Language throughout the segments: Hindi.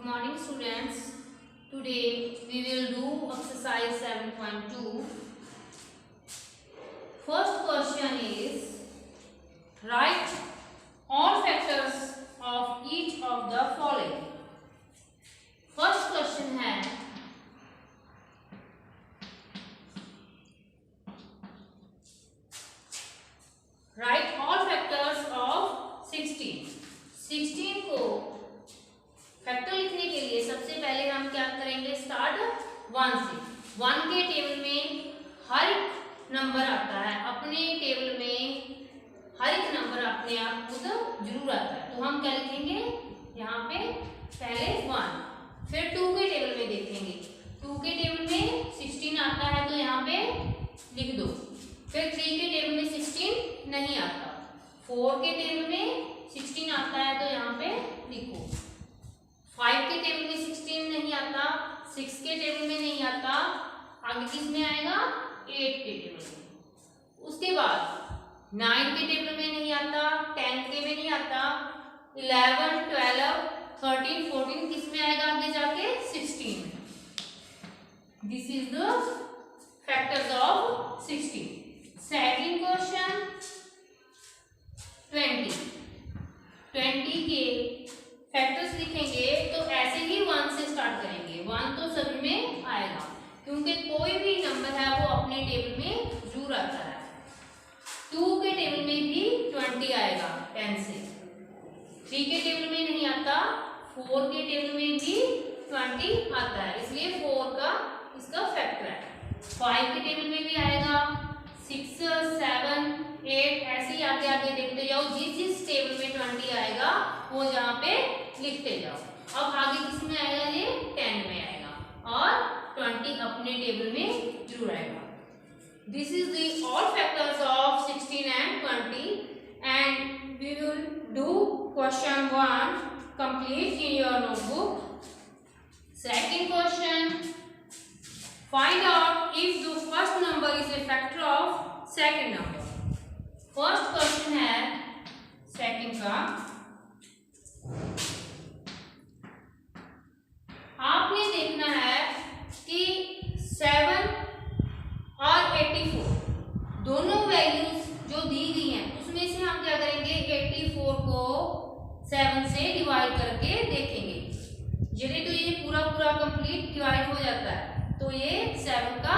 morning students. Today we will do exercise 7.2. First question is write all factors of each of the following. First question है write all factors of 16. 16 को फैक्टर लिखने के लिए सबसे पहले हम क्या करेंगे, स्टार्ट 1 से। 1 के टेबल में हर एक नंबर आता है, अपने टेबल में हर एक नंबर अपने आप खुद जरूर आता है, तो हम क्या लिखेंगे यहाँ पे पहले 1। फिर 2 के टेबल में देखेंगे, 2 के टेबल में 16 आता है तो यहाँ पे लिख दो। फिर 3 के टेबल में 16 नहीं आता, 4 के टेबल में 16 आता है तो यहाँ पे लिखो। 5 के टेबल में 16 नहीं आता, 6 के टेबल में नहीं आता, आगे किस में आएगा 8 के टेबल में। उसके बाद 9 के टेबल में नहीं आता, 10 के में नहीं आता, 11, 12, 13, 14 किस में आएगा आगे जाके 16 में। This is the factors of 16। Second question 20 के फैक्टर्स लिखेंगे तो ऐसे ही 1 से स्टार्ट करेंगे। 1 तो सभी में आएगा क्योंकि कोई भी नंबर है वो अपने टेबल में जरूर आता है। 2 के टेबल में भी 20 आएगा 10 से। 3 के टेबल में नहीं आता, 4 के टेबल में भी 20 आता है, इसलिए 4 का इसका फैक्टर है। 5 के टेबल में भी आएगा, 6, 7, 8 ऐसे ही आगे आगे देखते जाओ, जिस जिस टेबल में 20 आएगा वो यहाँ पे लिखते जाओ। अब आगे किस में आएगा, ये 10 में आएगा और 20 अपने टेबल में जरूर आएगा। This is the all factors of 16 and 20 and we will do question 1 complete in your notebook. Second question, find out if the first number is a factor of second number. First question है सेकंड का, आपने देखना है कि 7 और 84 दोनों वैल्यूज जो दी गई हैं उसमें से हम क्या करेंगे, 84 को 7 से डिवाइड करके देखेंगे। यदि तो ये पूरा कंप्लीट डिवाइड हो जाता है तो ये 7 का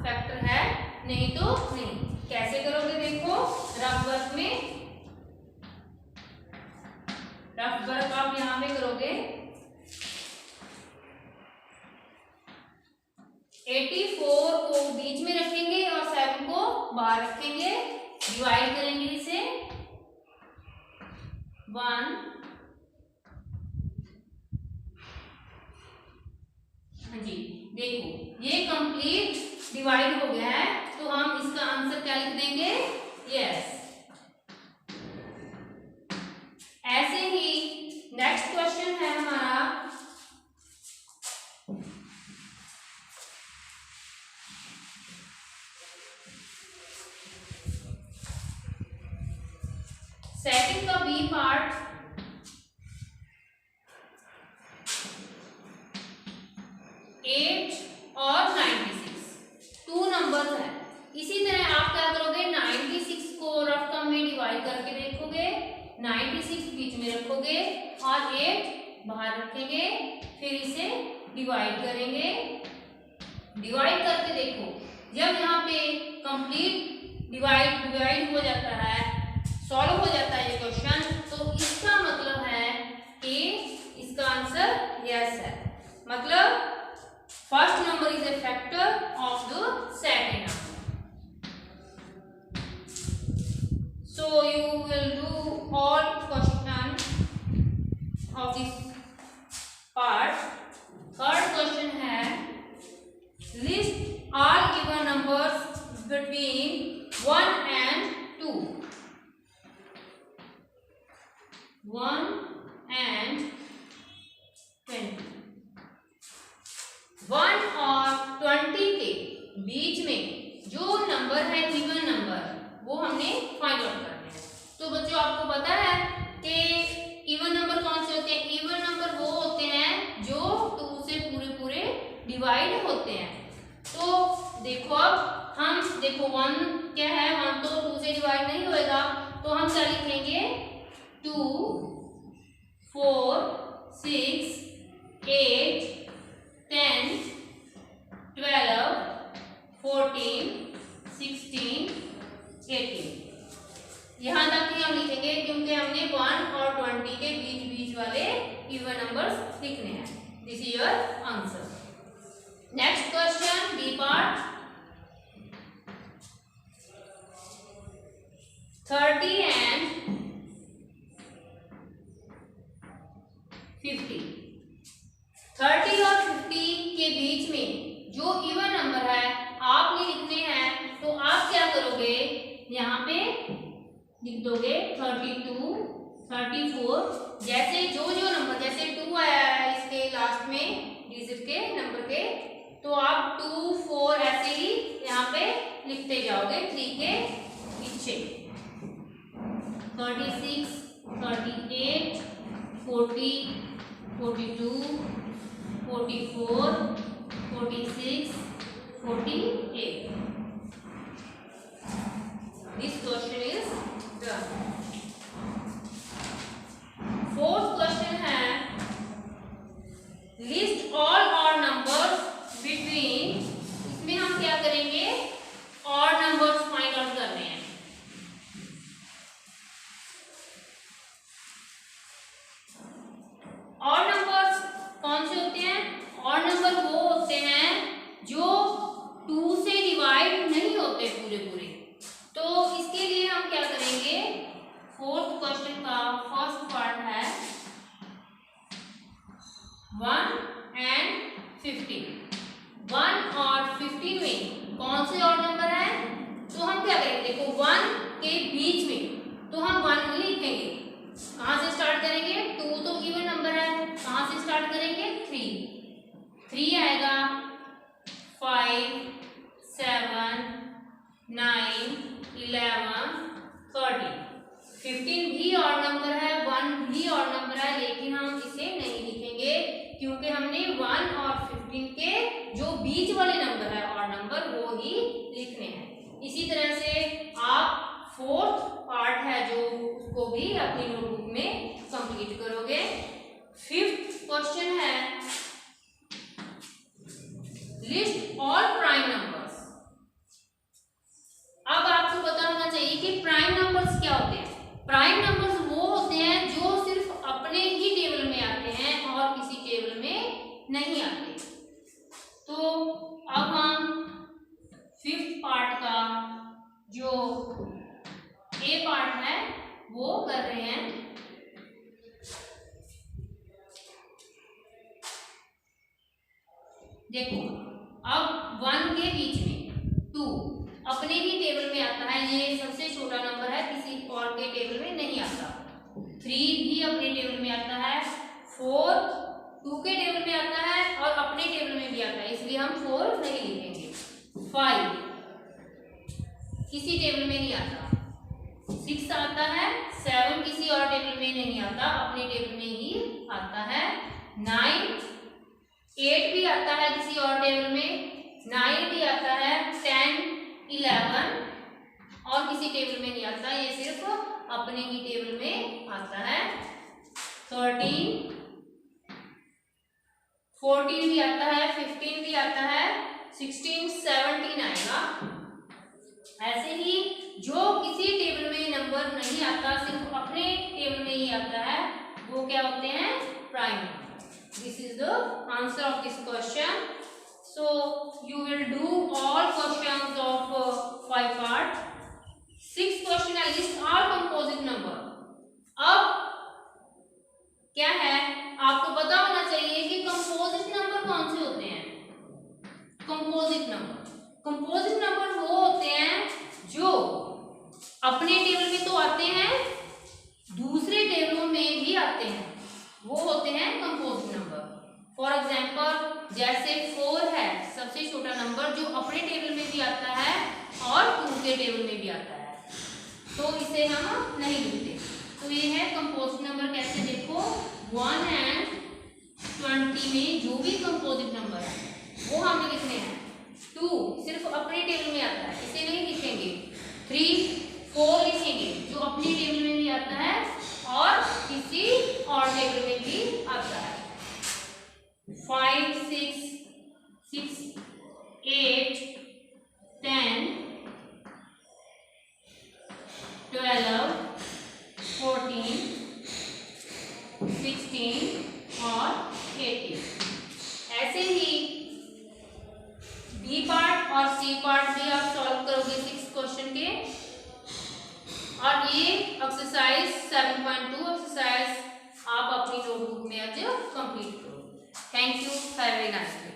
फैक्टर है, नहीं तो नहीं। कैसे करोगे देखो, रफ वर्क आप यहाँ पे करोगे। 84 को बीच में रखेंगे और 7 को बाहर रखेंगे, डिवाइड करेंगे इसे 1। हाँ जी, देखो ये कंप्लीट डिवाइड हो गया है, तो हम इसका आंसर क्या लिख देंगे, यस। ऐसे ही नेक्स्ट क्वेश्चन है हमारा सेकंड का बी पार्ट। 8 और 96 2 नंबर है। इसी तरह आप क्या करोगे, 96 को रफ कम में डिवाइड करके देखोगे, 96 बीच में रखोगे और 8 बाहर रखेंगे, फिर इसे डिवाइड करेंगे। डिवाइड करके देखो, जब यहाँ पे कंप्लीट डिवाइड हो जाता है, सॉल्व हो जाता है ये क्वेश्चन, तो इसका मतलब है कि इसका आंसर यस है। मतलब first number is a factor of the second number. So you will do all question of this part. Third question है, list all given numbers between 1 and 2. 1 and 20. 1 और 20 के बीच में जो नंबर है गिवन नंबर वो हमने फाइंड आउट करना है। तो बच्चों आपको पता है कि इवन नंबर कौन से होते हैं, इवन नंबर वो होते हैं जो वन क्या है, वन तो 2 से डिवाइड नहीं होएगा, तो हम क्या लिखेंगे 2 4 6 8 10 12 14 16 18। यहाँ तक ही हम लिखेंगे क्योंकि हमने 1 और 20 के बीच बीच वाले इवन नंबर्स लिखने हैं। This is your answer. Next question B part. 30 and 50। 30 और 50 के बीच में जो इवन नंबर है आपने लिखने हैं, तो आप क्या करोगे, यहाँ पे लिख दोगे 32 34। जैसे जो नंबर, जैसे 2 आया है इसके लास्ट में डिजिट के नंबर के, तो आप 2 4 ऐसे ही यहाँ पे लिखते जाओगे 3 के पीछे। 36 38 40 42 44 46 48। This question is done. Fourth question है list all odd numbers between, इसमें हम क्या करेंगे, odd numbers फाइंड आउट करने हैं। odd numbers कौन से होते हैं, odd number वो होते हैं जो 2 से डिवाइड नहीं होते पूरे पूरे। तो इसके लिए हम क्या करेंगे, फोर्थ क्वेश्चन का फर्स्ट पार्ट है 1 and 15। 1 और 15 में कौन से और नंबर है, तो हम क्या करेंगे, देखो 1 के बीच में तो हम 1 नहीं लिखेंगे, कहाँ से स्टार्ट करेंगे, 2 तो इवन नंबर है, कहाँ से स्टार्ट करेंगे, 3 आएगा, 5 7 9 11 13। 15 भी और नंबर है, 1 भी और नंबर है, लेकिन हम इसे नहीं लिखेंगे क्योंकि हमने 1 और 15 के जो बीच वाले नंबर है और नंबर वो ही लिखने हैं। इसी तरह से आप फोर्थ पार्ट है जो उसको भी अपनी नोटबुक में कंप्लीट करोगे। फिफ्थ क्वेश्चन है लिस्ट ऑल प्राइम नंबर्स। अब आपको पता होना चाहिए कि प्राइम नंबर्स क्या होते हैं। प्राइम नंबर्स वो होते हैं जो सिर्फ अपने ही टेबल में आते हैं और किसी टेबल में नहीं आते। तो अब हम फिफ्थ पार्ट का जो ए पार्ट है वो कर रहे हैं। देखो अब 1 के बीच में 2 अपने ही टेबल में आता है, ये सबसे छोटा नंबर है, किसी और के टेबल में नहीं आता। 3 भी अपने टेबल में आता है, 4 2 के टेबल में आता है और अपने टेबल में भी आता है, इसलिए हम 4 नहीं लिखेंगे। 5 किसी टेबल में नहीं आता, 6 आता है, 7 किसी और टेबल में नहीं आता, अपने टेबल में ही आता है। 9 8 भी आता है किसी और टेबल में, 9 भी आता है, 10 11 और किसी टेबल में नहीं आता, ये सिर्फ अपने ही टेबल में आता है। 13 14 भी आता है, 15 भी आता है, 16 17 आएगा। ऐसे ही जो किसी टेबल में नंबर नहीं आता, सिर्फ अपने टेबल में ही आता है, वो क्या होते हैं, prime number. This is the answer of this question. So you will do all questions of 5 part. 6th question है list all composite number. अब क्या है, आपको पता होना चाहिए कि कंपोजिट नंबर कौन से होते हैं। कंपोजिट नंबर वो होते हैं जो अपने टेबल में तो आते हैं, दूसरे टेबलों में भी आते हैं, वो होते हैं कंपोजिट नंबर। फॉर एग्जाम्पल जैसे 4 है सबसे छोटा नंबर जो अपने टेबल में भी आता है और 2 के टेबल में भी आता है, तो इसे हम नहीं लिखते। तो ये है कंपोजिट नंबर। कैसे, देखो 1 and 20 में जो भी कंपोजिट नंबर है वो हमें लिखने हैं। 2 2 सिर्फ अपने टेबल में आता है, इसे नहीं लिखेंगे। 3 4 लिखेंगे जो अपनी टेबल में भी आता है और किसी और टेबल में भी आता है। 5 6 6 8 10 12 14 16 और 18। ऐसे ही बी पार्ट और सी पार्ट भी आप सॉल्व करोगे 6 क्वेश्चन के। और ये एक्सरसाइज 7.2 एक्सरसाइज आप अपनी नोटबुक में आज कंप्लीट करो। Thank you, have a nice day.